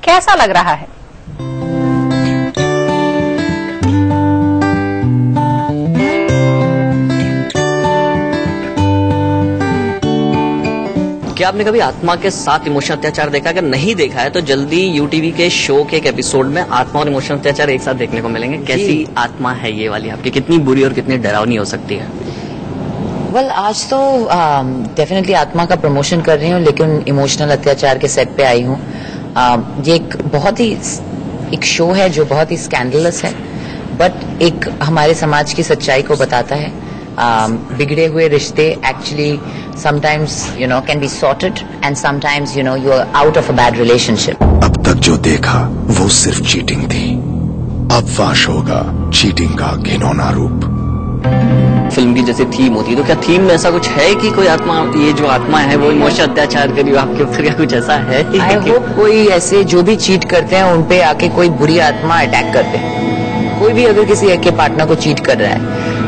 कैसा लग रहा है? क्या आपने कभी आत्मा के साथ इमोशनल अत्याचार देखा? अगर नहीं देखा है तो जल्दी यूटीवी के शो के एक एपिसोड में आत्मा और इमोशनल अत्याचार एक साथ देखने को मिलेंगे। कैसी आत्मा है ये वाली आपकी? कितनी बुरी और कितनी डरावनी हो सकती है? वेल, आज तो डेफिनेटली आत्मा का प्रमोशन कर रही हूँ, लेकिन इमोशनल अत्याचार के सेट पे आई हूँ। ये एक बहुत ही एक शो है जो बहुत ही स्कैंडलस है, बट एक हमारे समाज की सच्चाई को बताता है। बिगड़े हुए रिश्ते actually sometimes can be sorted, and sometimes you are out of a bad relationship. अब तक जो देखा वो सिर्फ चीटिंग थी, अब फाश होगा चीटिंग का घिनौना रूप। फिल्म की जैसे थीम होती है, तो क्या थीम में ऐसा कुछ है कि कोई आत्मा, ये जो आत्मा है वो इमोशनल अत्याचार करी आपके ऊपर, या कुछ ऐसा है? आई होप कोई ऐसे जो भी चीट करते हैं उन पे आके कोई बुरी आत्मा अटैक करते हैं। कोई भी अगर किसी के पार्टनर को चीट कर रहा है,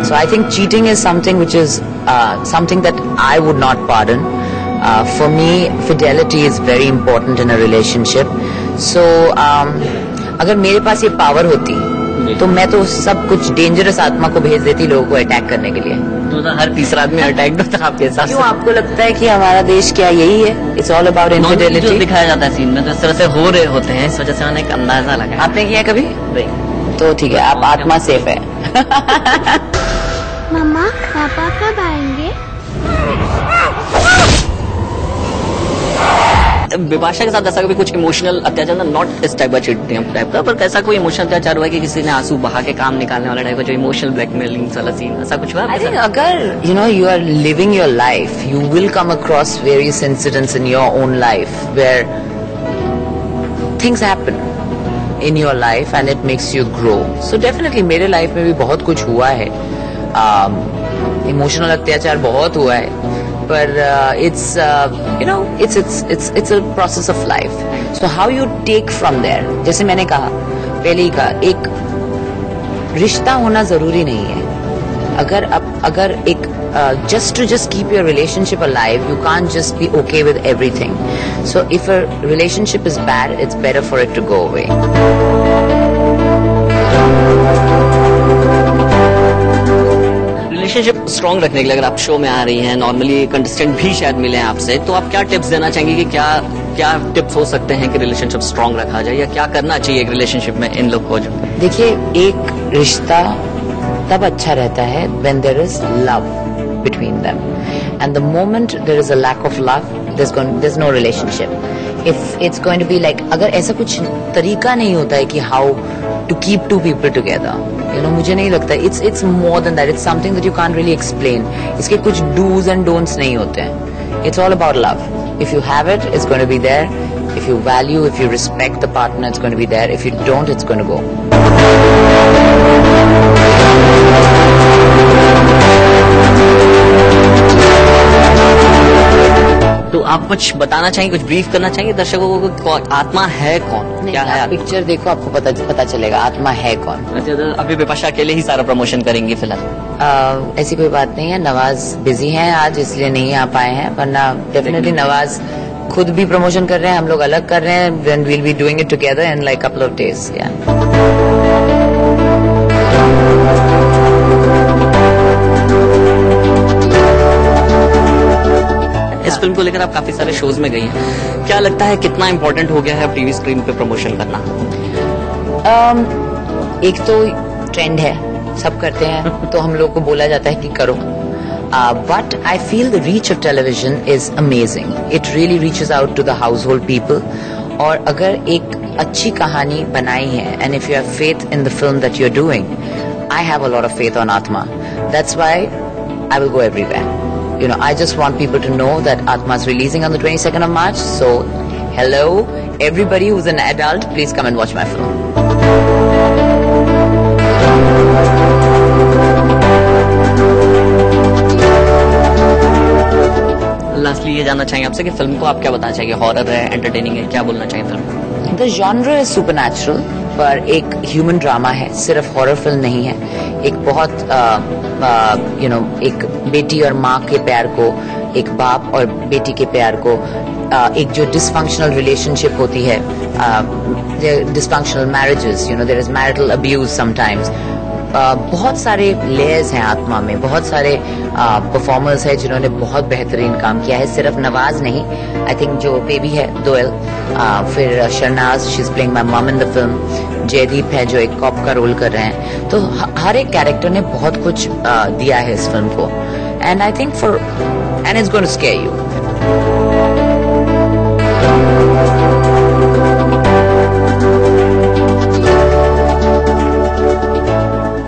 so I think cheating is something which is something that I would not pardon. For me, fidelity is very important in a relationship. So अगर मेरे पास ये पावर होती तो मैं तो सब कुछ डेंजरस आत्मा को भेज देती लोगों को अटैक करने के लिए। तो हर तीसरा आदमी अटैक होता आपके साथ? क्यों आपको लगता है कि हमारा देश क्या यही है? It's all about infidelity. जो दिखाया जाता है सीन में, तो इस तरह से हो रहे होते हैं, इस वजह से मैंने एक अंदाजा लगाया। आपने किया कभी? नहीं। तो ठीक है, आप आत्मा सेफ है। मम्मा, पापा कब आएंगे? विपाशा के साथ ऐसा कभी कुछ इमोशनल अत्याचार, नॉट इस टाइप का चीटिंग टाइप का, पर ऐसा कोई इमोशनल अत्याचार हुआ है कि किसी ने आंसू बहा के काम निकालने वाला टाइप का, जो इमोशनल ब्लैकमेलिंग वाला सीन, ऐसा कुछ हुआ? I think अगर you are living your life, you will come across various incidents in your own life where things happen in your life and it makes you grow. So definitely मेरे life में भी बहुत कुछ हुआ है, emotional अत्याचार बहुत हुआ है, पर it's a process of life. So how you take from there, जैसे मैंने कहा पहले ही कहा, एक रिश्ता होना जरूरी नहीं है। अगर एक just to keep your relationship alive, you can't just be okay with everything. So if a relationship is bad, it's better for it to go away. Relationship strong रखने के लिए अगर आप शो में आ रही हैं, नॉर्मली कंटेस्टेंट भी शायद मिले हैं आपसे, तो आप क्या टिप्स देना चाहेंगे कि क्या टिप्स हो सकते हैं कि रिलेशनशिप स्ट्रॉन्ग रखा जाए, या क्या करना चाहिए एक रिलेशनशिप में इन लोग को? जो देखिए, एक रिश्ता तब अच्छा रहता है when there is love between them, and the moment there is a lack of love, there's no relationship. If it's going to be like, अगर ऐसा कुछ तरीका नहीं होता है कि how to keep two people together, मुझे नहीं लगता। It's more than that. It's something that you can't really explain. इसके कुछ do's and don'ts नहीं होते हैं. It's all about love. If you have it, it's going to be there. If you value, if you respect the partner, it's going to be there. If you don't, it's going to go. तो आप कुछ बताना चाहेंगे, कुछ brief करना चाहेंगे दर्शकों को? आत्मा है कौन, क्या है? पिक्चर देखो, आपको पता चलेगा आत्मा है कौन। अच्छा, तो अभी विपाशा अकेले ही सारा प्रमोशन करेंगी फिलहाल? ऐसी कोई बात नहीं है। नवाज बिजी हैं आज, इसलिए नहीं आ पाए हैं, वरना डेफिनेटली नवाज खुद भी प्रमोशन कर रहे हैं, हम लोग अलग कर रहे हैं। Then we'll be doing it together in like couple of days. इस फिल्म को लेकर आप काफी सारे शोज में गई हैं, क्या लगता है कितना इम्पोर्टेंट हो गया है अब टीवी स्क्रीन पे प्रमोशन करना? एक तो ट्रेंड है, सब करते हैं, तो हम लोग को बोला जाता है कि करो। But I feel the reach of television is amazing. It really reaches out to the household people. और अगर एक अच्छी कहानी बनाई है, and if you have faith in the film that you're doing, I have a lot of faith on Atma. That's why I will go everywhere. I just want people to know that Atma is releasing on the 22nd of March. So, hello, everybody who's an adult, please come and watch my film. Lastly ये जानना चाहेंगे आपसे कि film को आप क्या बताना चाहिए? हॉरर है, एंटरटेनिंग है, क्या बोलना चाहिए film? The genre is supernatural, पर एक ह्यूमन ड्रामा है, सिर्फ हॉरर फिल्म नहीं है। एक बहुत एक बेटी और माँ के प्यार को, एक बाप और बेटी के प्यार को एक जो डिसफंक्शनल रिलेशनशिप होती है, dysfunctional marriages, you know, there is marital abuse sometimes. बहुत सारे लेयर्स हैं आत्मा में, बहुत सारे परफॉर्मर्स हैं जिन्होंने बहुत बेहतरीन काम किया है. सिर्फ नवाज नहीं, आई थिंक जो बेबी है दोयल, फिर शरनाज, she is playing my mum in the film, Jaideep है जो एक कॉप का रोल कर रहे हैं. तो हर एक कैरेक्टर ने बहुत कुछ दिया है इस फिल्म को. And I think and it's going to scare you.